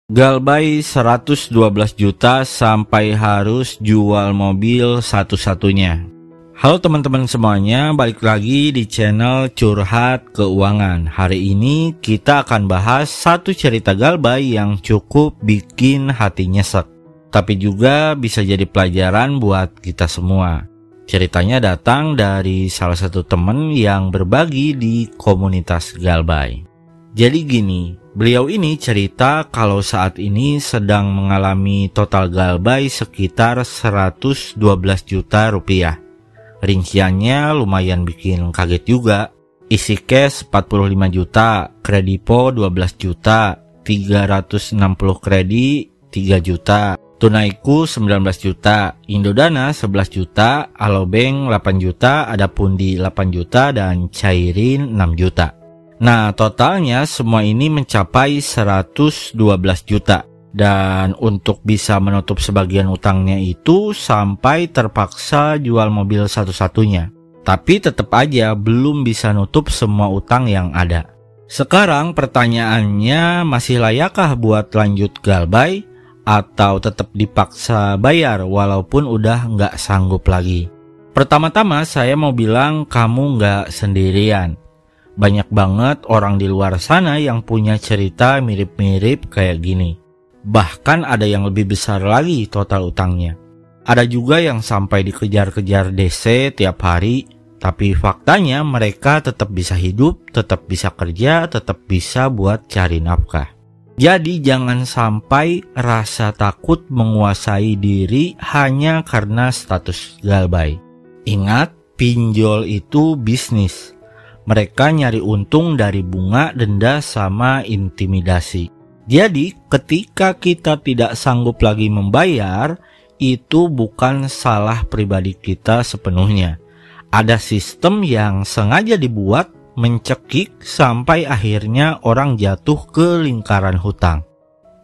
Galbay 112 juta sampai harus jual mobil satu-satunya. Halo teman-teman semuanya, balik lagi di channel Curhat Keuangan. Hari ini kita akan bahas satu cerita Galbay yang cukup bikin hati nyesek, tapi juga bisa jadi pelajaran buat kita semua. Ceritanya datang dari salah satu teman yang berbagi di komunitas Galbay. Jadi gini, beliau ini cerita kalau saat ini sedang mengalami total Galbay sekitar 112 juta rupiah. Rinciannya lumayan bikin kaget juga. Isi cash 45 juta, kredipo 12 juta, 360 kredi 3 juta, tunaiku 19 juta, Indodana 11 juta, Alobank 8 juta, ada Pundi 8 juta, dan cairin 6 juta. Nah, totalnya semua ini mencapai 112 juta. Dan untuk bisa menutup sebagian utangnya itu sampai terpaksa jual mobil satu-satunya. Tapi tetap aja belum bisa nutup semua utang yang ada. Sekarang pertanyaannya, masih layakkah buat lanjut Galbay atau tetap dipaksa bayar walaupun udah nggak sanggup lagi? Pertama-tama saya mau bilang kamu nggak sendirian. Banyak banget orang di luar sana yang punya cerita mirip-mirip kayak gini. Bahkan ada yang lebih besar lagi total utangnya. Ada juga yang sampai dikejar-kejar DC tiap hari, tapi faktanya mereka tetap bisa hidup, tetap bisa kerja, tetap bisa buat cari nafkah. Jadi jangan sampai rasa takut menguasai diri hanya karena status Galbay. Ingat, pinjol itu bisnis. Mereka nyari untung dari bunga, denda, sama intimidasi. Jadi ketika kita tidak sanggup lagi membayar, itu bukan salah pribadi kita sepenuhnya. Ada sistem yang sengaja dibuat mencekik sampai akhirnya orang jatuh ke lingkaran hutang.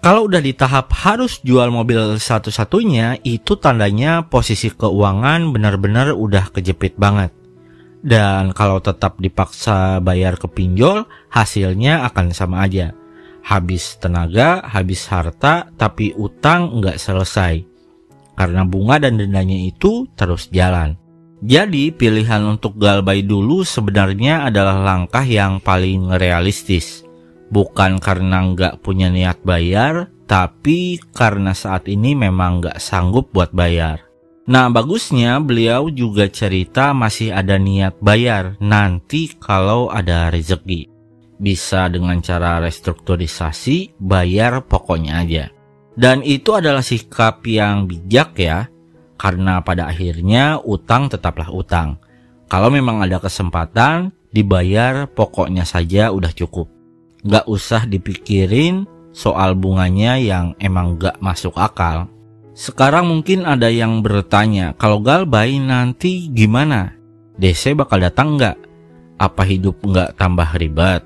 Kalau udah di tahap harus jual mobil satu-satunya, itu tandanya posisi keuangan benar-benar udah kejepit banget. Dan kalau tetap dipaksa bayar ke pinjol, hasilnya akan sama aja. Habis tenaga, habis harta, tapi utang nggak selesai. Karena bunga dan dendanya itu terus jalan. Jadi pilihan untuk Galbay dulu sebenarnya adalah langkah yang paling realistis. Bukan karena nggak punya niat bayar, tapi karena saat ini memang nggak sanggup buat bayar. Nah, bagusnya beliau juga cerita masih ada niat bayar nanti kalau ada rezeki. Bisa dengan cara restrukturisasi, bayar pokoknya aja. Dan itu adalah sikap yang bijak ya, karena pada akhirnya utang tetaplah utang. Kalau memang ada kesempatan, dibayar pokoknya saja udah cukup. Gak usah dipikirin soal bunganya yang emang gak masuk akal. Sekarang mungkin ada yang bertanya, kalau Galbay nanti gimana? DC bakal datang nggak? Apa hidup nggak tambah ribet?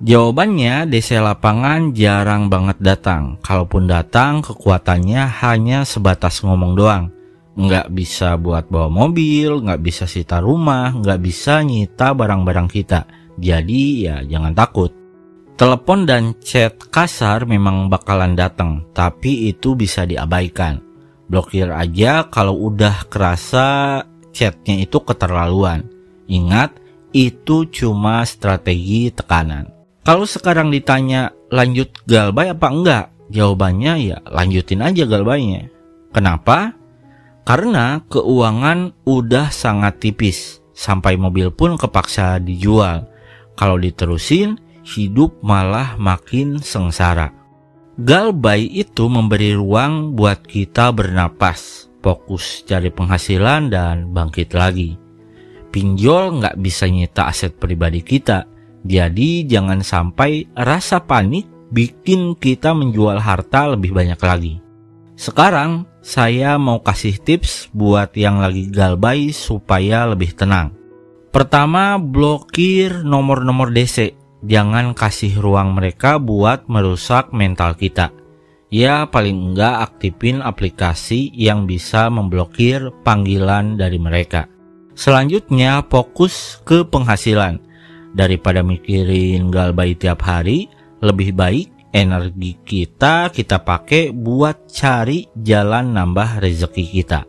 Jawabannya, DC lapangan jarang banget datang. Kalaupun datang, kekuatannya hanya sebatas ngomong doang. Nggak bisa buat bawa mobil, nggak bisa sita rumah, nggak bisa nyita barang-barang kita. Jadi ya jangan takut. Telepon dan chat kasar memang bakalan datang, tapi itu bisa diabaikan. Blokir aja kalau udah kerasa chatnya itu keterlaluan. Ingat, itu cuma strategi tekanan. Kalau sekarang ditanya lanjut Galbay apa enggak? Jawabannya ya lanjutin aja Galbaynya. Kenapa? Karena keuangan udah sangat tipis, sampai mobil pun kepaksa dijual. Kalau diterusin, hidup malah makin sengsara. Galbay itu memberi ruang buat kita bernapas, fokus cari penghasilan dan bangkit lagi. Pinjol nggak bisa nyita aset pribadi kita, jadi jangan sampai rasa panik bikin kita menjual harta lebih banyak lagi. Sekarang saya mau kasih tips buat yang lagi Galbay supaya lebih tenang. Pertama, blokir nomor-nomor DC. Jangan kasih ruang mereka buat merusak mental kita. Ya paling enggak aktifin aplikasi yang bisa memblokir panggilan dari mereka. Selanjutnya fokus ke penghasilan. Daripada mikirin Galbay tiap hari, lebih baik energi kita pakai buat cari jalan nambah rezeki kita.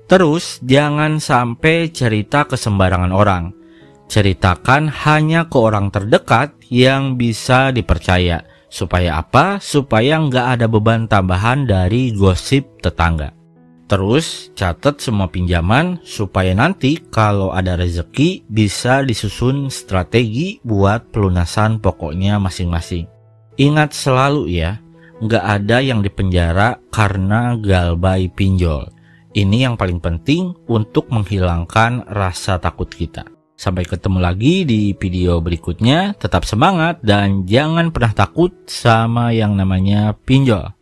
Terus jangan sampai cerita ke sembarangan orang. Ceritakan hanya ke orang terdekat yang bisa dipercaya. Supaya apa? Supaya nggak ada beban tambahan dari gosip tetangga. Terus catat semua pinjaman supaya nanti kalau ada rezeki bisa disusun strategi buat pelunasan pokoknya masing-masing. Ingat selalu ya, nggak ada yang dipenjara karena galbay pinjol. Ini yang paling penting untuk menghilangkan rasa takut kita. Sampai ketemu lagi di video berikutnya. Tetap semangat dan jangan pernah takut sama yang namanya pinjol.